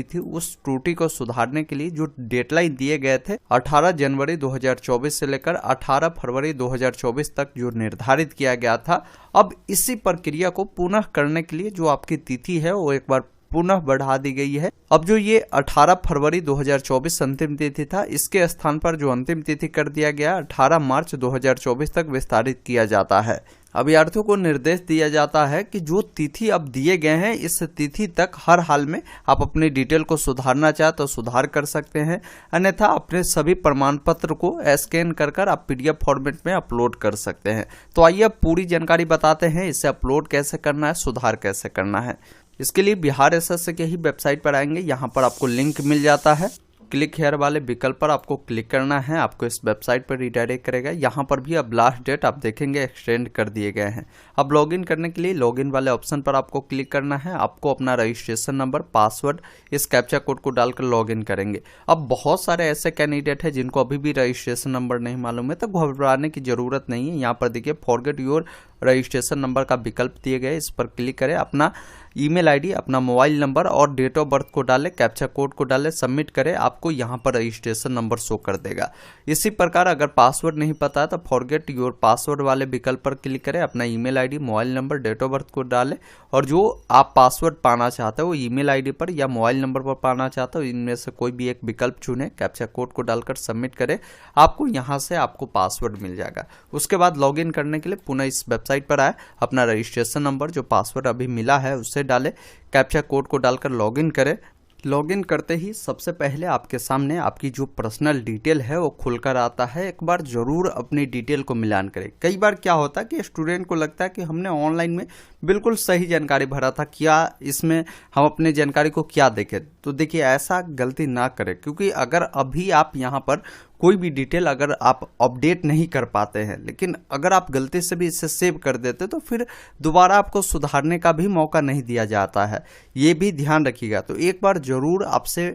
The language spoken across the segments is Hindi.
थी उस त्रुटि को सुधारने के लिए जो डेडलाइन दिए गए थे 18 जनवरी 2024 से लेकर 18 फरवरी 2024 तक जो निर्धारित किया गया था, अब इसी प्रक्रिया को पुनः करने के लिए जो आपकी तिथि है वो एक बार पुनः बढ़ा दी गई है। अब जो ये 18 फरवरी 2024 अंतिम तिथि था, इसके स्थान पर जो अंतिम तिथि कर दिया गया 18 मार्च 2024 तक विस्तारित किया जाता है। अभ्यर्थियों को निर्देश दिया जाता है कि जो तिथि अब दिए गए हैं इस तिथि तक हर हाल में आप अपनी डिटेल को सुधारना चाहे तो सुधार कर सकते हैं, अन्यथा अपने सभी प्रमाण पत्र को स्कैन कर आप पीडीएफ फॉर्मेट में अपलोड कर सकते हैं। तो आइए अब पूरी जानकारी बताते हैं, इसे अपलोड कैसे करना है, सुधार कैसे करना है। इसके लिए बिहार एसएससी के ही वेबसाइट पर आएंगे, यहाँ पर आपको लिंक मिल जाता है। क्लिक हेयर वाले विकल्प पर आपको क्लिक करना है, आपको इस वेबसाइट पर रिडायरेक्ट करेगा। यहाँ पर भी अब लास्ट डेट आप देखेंगे एक्सटेंड कर दिए गए हैं। अब लॉगिन करने के लिए लॉगिन वाले ऑप्शन पर आपको क्लिक करना है। आपको अपना रजिस्ट्रेशन नंबर, पासवर्ड, इस कैप्चा कोड को डालकर लॉगिन करेंगे। अब बहुत सारे ऐसे कैंडिडेट हैं जिनको अभी भी रजिस्ट्रेशन नंबर नहीं मालूम है, तो घबराने की जरूरत नहीं है। यहाँ पर देखिए फॉरगेट योर रजिस्ट्रेशन नंबर का विकल्प दिए गए, इस पर क्लिक करें। अपना ईमेल आईडी, अपना मोबाइल नंबर और डेट ऑफ बर्थ को डालें, कैप्चा कोड को डालें, सबमिट करें। आपको यहाँ पर रजिस्ट्रेशन नंबर शो कर देगा। इसी प्रकार अगर पासवर्ड नहीं पता है तो फॉरगेट योर पासवर्ड वाले विकल्प पर क्लिक करें। अपना email ID, mobile number, date of birth को डालें और जो आप पासवर्ड पाना चाहते हो वो ईमेल आईडी पर या मोबाइल नंबर पर पाना चाहते हो, इनमें से कोई भी एक विकल्प चुनें। कैप्चा कोड को डालकर सबमिट करें। आपको यहाँ से आपको पासवर्ड मिल जाएगा। उसके बाद लॉगिन करने के लिए पुनः इस वेबसाइट पर आए, अपना रजिस्ट्रेशन नंबर जो पासवर्ड अभी मिला है उससे डालें, कैप्चा कोड को डालकर लॉगिन करें। लॉगिन करते ही सबसे पहले आपके सामने आपकी जो पर्सनल डिटेल है वो खुलकर आता है। एक बार जरूर अपनी डिटेल को मिलान करें। कई बार क्या होता है कि स्टूडेंट को लगता है कि हमने ऑनलाइन में बिल्कुल सही जानकारी भरा था, क्या इसमें हम अपनी जानकारी को क्या देखें। तो देखिए ऐसा गलती ना करें, क्योंकि अगर अभी आप यहाँ पर कोई भी डिटेल अगर आप अपडेट नहीं कर पाते हैं, लेकिन अगर आप गलती से भी इसे सेव कर देते तो फिर दोबारा आपको सुधारने का भी मौका नहीं दिया जाता है, ये भी ध्यान रखिएगा। तो एक बार जरूर आपसे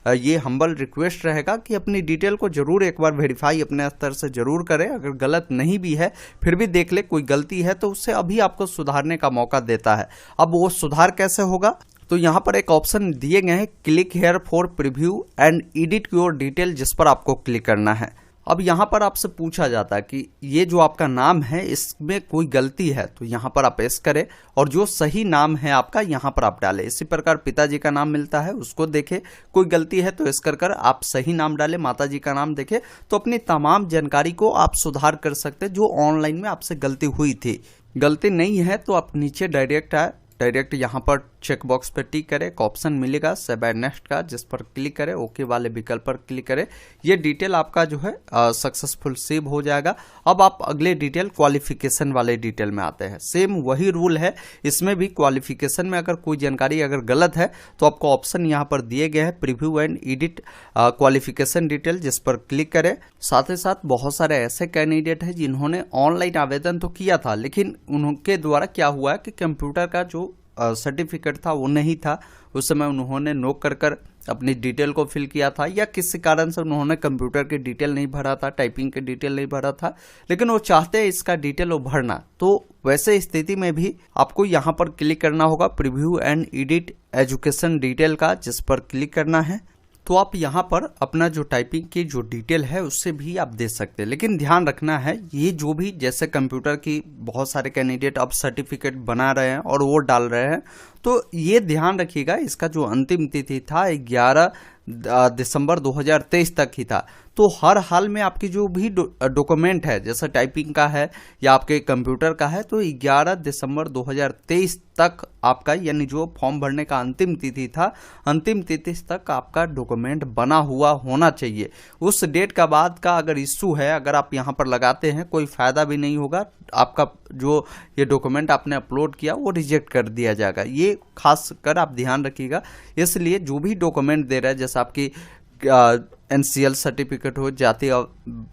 ये हम्बल रिक्वेस्ट रहेगा कि अपनी डिटेल को जरूर एक बार वेरीफाई अपने स्तर से जरूर करें। अगर गलत नहीं भी है फिर भी देख ले कोई गलती है तो उससे अभी आपको सुधारने का मौका देता है। अब वो सुधार कैसे होगा, तो यहाँ पर एक ऑप्शन दिए गए हैं, click here for preview and edit your detail, जिस पर आपको क्लिक करना है। अब यहाँ पर आपसे पूछा जाता है कि ये जो आपका नाम है इसमें कोई गलती है, तो यहाँ पर आप यस करें और जो सही नाम है आपका यहाँ पर आप डालें। इसी प्रकार पिताजी का नाम मिलता है उसको देखें, कोई गलती है तो यस कर आप सही नाम डालें। माताजी का नाम देखें तो अपनी तमाम जानकारी को आप सुधार कर सकते हैं जो ऑनलाइन में आपसे गलती हुई थी। गलती नहीं है तो आप नीचे डायरेक्ट आए, डायरेक्ट यहाँ पर चेक बॉक्स पर टिक करें, एक ऑप्शन मिलेगा सेव एंड नेक्स्ट का, जिस पर क्लिक करें, ओके वाले विकल्प पर क्लिक करें। ये डिटेल आपका जो है सक्सेसफुल सेव हो जाएगा। अब आप अगले डिटेल क्वालिफिकेशन वाले डिटेल में आते हैं। सेम वही रूल है, इसमें भी क्वालिफिकेशन में अगर कोई जानकारी अगर गलत है तो आपको ऑप्शन यहाँ पर दिए गए हैं preview and edit qualification detail, जिस पर क्लिक करें। साथ ही साथ बहुत सारे ऐसे कैंडिडेट हैं जिन्होंने ऑनलाइन आवेदन तो किया था, लेकिन उनके द्वारा क्या हुआ है कि कंप्यूटर का जो सर्टिफिकेट था वो नहीं था। उस समय उन्होंने नो कर अपनी डिटेल को फिल किया था या किसी कारण से उन्होंने कंप्यूटर की डिटेल नहीं भरा था, टाइपिंग की डिटेल नहीं भरा था, लेकिन वो चाहते हैं इसका डिटेल वो भरना। तो वैसे स्थिति में भी आपको यहाँ पर क्लिक करना होगा preview and edit education detail का, जिस पर क्लिक करना है। तो आप यहाँ पर अपना जो टाइपिंग की जो डिटेल है उससे भी आप दे सकते हैं, लेकिन ध्यान रखना है ये जो भी जैसे कंप्यूटर की बहुत सारे कैंडिडेट अब सर्टिफिकेट बना रहे हैं और वो डाल रहे हैं, तो ये ध्यान रखिएगा इसका जो अंतिम तिथि था 11 दिसंबर 2023 तक ही था। तो हर हाल में आपकी जो भी डॉक्यूमेंट है जैसे टाइपिंग का है या आपके कंप्यूटर का है, तो 11 दिसंबर 2023 तक आपका यानी जो फॉर्म भरने का अंतिम तिथि था, अंतिम तिथि तक आपका डॉक्यूमेंट बना हुआ होना चाहिए। उस डेट का बाद का अगर इशू है, अगर आप यहाँ पर लगाते हैं कोई फायदा भी नहीं होगा, आपका जो ये डॉक्यूमेंट आपने अपलोड किया वो रिजेक्ट कर दिया जाएगा। ये खास कर आप ध्यान रखिएगा। इसलिए जो भी डॉक्यूमेंट दे रहा है, जैसे आपकी NCL सर्टिफिकेट हो, जाति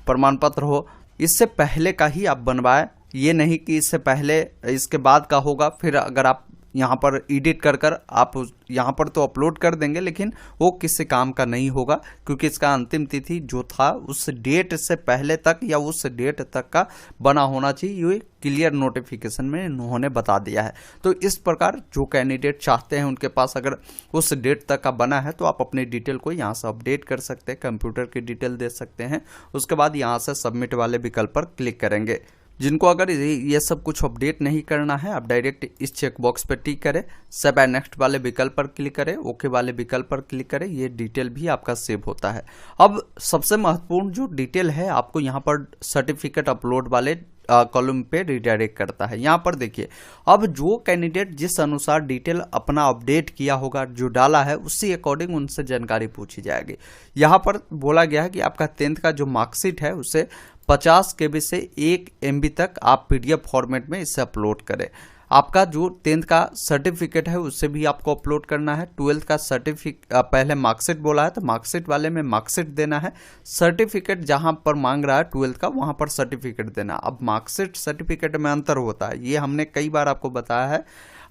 प्रमाण पत्र हो, इससे पहले का ही आप बनवाएं। ये नहीं कि इससे पहले इसके बाद का होगा, फिर अगर आप यहाँ पर एडिट कर आप यहाँ पर तो अपलोड कर देंगे, लेकिन वो किसी काम का नहीं होगा, क्योंकि इसका अंतिम तिथि जो था उस डेट से पहले तक या उस डेट तक का बना होना चाहिए। ये क्लियर नोटिफिकेशन में इन्होंने बता दिया है। तो इस प्रकार जो कैंडिडेट चाहते हैं उनके पास अगर उस डेट तक का बना है तो आप अपनी डिटेल को यहाँ से अपडेट कर सकते हैं, कंप्यूटर की डिटेल दे सकते हैं। उसके बाद यहाँ से सबमिट वाले विकल्प पर क्लिक करेंगे। जिनको अगर ये सब कुछ अपडेट नहीं करना है, आप डायरेक्ट इस चेक बॉक्स पर टिक करें, सेव एंड नेक्स्ट वाले विकल्प पर क्लिक करें, ओके वाले विकल्प पर क्लिक करें, ये डिटेल भी आपका सेव होता है। अब सबसे महत्वपूर्ण जो डिटेल है आपको यहाँ पर सर्टिफिकेट अपलोड वाले कॉलम पे रिडायरेक्ट करता है। यहाँ पर देखिए, अब जो कैंडिडेट जिस अनुसार डिटेल अपना अपडेट किया होगा, जो डाला है, उसी अकॉर्डिंग उनसे जानकारी पूछी जाएगी। यहाँ पर बोला गया है कि आपका 10th का जो मार्कशीट है उसे 50 KB से 1 MB तक आप PDF फॉर्मेट में इसे अपलोड करें। आपका जो 10th का सर्टिफिकेट है उससे भी आपको अपलोड करना है। 12th का सर्टिफिकेट, पहले मार्कशीट बोला है तो मार्कशीट वाले में मार्कशीट देना है। सर्टिफिकेट जहां पर मांग रहा है 12th का, वहां पर सर्टिफिकेट देना। अब मार्कशीट सर्टिफिकेट में अंतर होता है, ये हमने कई बार आपको बताया है।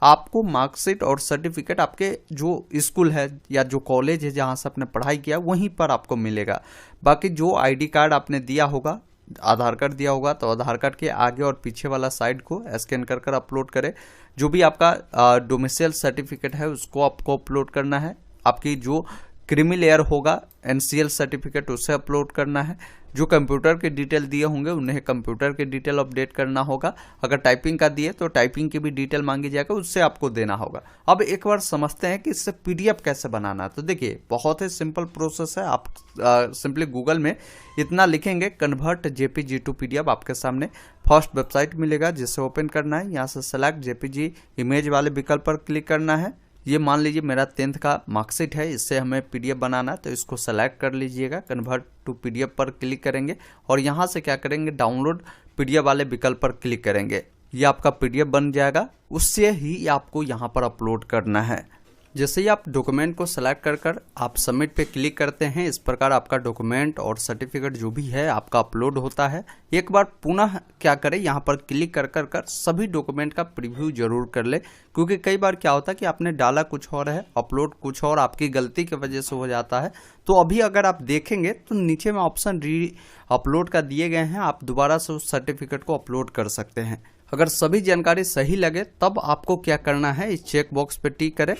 आपको मार्कशीट और सर्टिफिकेट आपके जो स्कूल है या जो कॉलेज है जहां से आपने पढ़ाई किया वहीं पर आपको मिलेगा। बाकी जो ID कार्ड आपने दिया होगा, आधार कार्ड दिया होगा, तो आधार कार्ड के आगे और पीछे वाला साइड को स्कैन कर अपलोड करें। जो भी आपका डोमिसाइल सर्टिफिकेट है उसको आपको अपलोड करना है। आपकी जो क्रीमी लेयर होगा NCL सर्टिफिकेट उसे अपलोड करना है। जो कंप्यूटर के डिटेल दिए होंगे उन्हें कंप्यूटर के डिटेल अपडेट करना होगा। अगर टाइपिंग का दिए तो टाइपिंग की भी डिटेल मांगी जाएगा, उससे आपको देना होगा। अब एक बार समझते हैं कि इससे PDF कैसे बनाना है। तो देखिए, बहुत ही सिंपल प्रोसेस है। आप सिंपली गूगल में इतना लिखेंगे कन्वर्ट JPG टू PDF, आपके सामने फर्स्ट वेबसाइट मिलेगा जिसे ओपन करना है। यहाँ से सेलेक्ट JPG इमेज वाले विकल्प पर क्लिक करना है। ये मान लीजिए मेरा 10th का मार्कशीट है, इससे हमें PDF बनाना है, तो इसको सेलेक्ट कर लीजिएगा, कन्वर्ट टू PDF पर क्लिक करेंगे और यहाँ से क्या करेंगे, डाउनलोड PDF वाले विकल्प पर क्लिक करेंगे। ये आपका PDF बन जाएगा, उससे ही आपको यहाँ पर अपलोड करना है। जैसे ही आप डॉक्यूमेंट को सेलेक्ट कर आप सबमिट पे क्लिक करते हैं, इस प्रकार आपका डॉक्यूमेंट और सर्टिफिकेट जो भी है आपका अपलोड होता है। एक बार पुनः क्या करें, यहाँ पर क्लिक कर सभी डॉक्यूमेंट का प्रीव्यू जरूर कर ले, क्योंकि कई बार क्या होता है कि आपने डाला कुछ और है, अपलोड कुछ और आपकी गलती की वजह से हो जाता है। तो अभी अगर आप देखेंगे तो नीचे में ऑप्शन री अपलोड का दिए गए हैं, आप दोबारा से उस सर्टिफिकेट को अपलोड कर सकते हैं। अगर सभी जानकारी सही लगे तब आपको क्या करना है, इस चेक बॉक्स पे टिक करें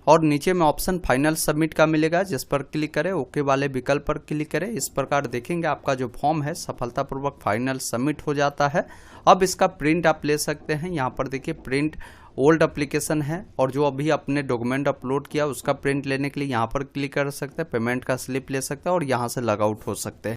और नीचे में ऑप्शन फाइनल सबमिट का मिलेगा, जिस पर क्लिक करें, ओके वाले विकल्प पर क्लिक करें। इस प्रकार देखेंगे आपका जो फॉर्म है सफलतापूर्वक फाइनल सबमिट हो जाता है। अब इसका प्रिंट आप ले सकते हैं। यहाँ पर देखिए प्रिंट ओल्ड एप्लीकेशन है, और जो अभी अपने डॉक्यूमेंट अपलोड किया उसका प्रिंट लेने के लिए यहाँ पर क्लिक कर सकते हैं, पेमेंट का स्लिप ले सकते हैं और यहाँ से लॉग आउट हो सकते हैं।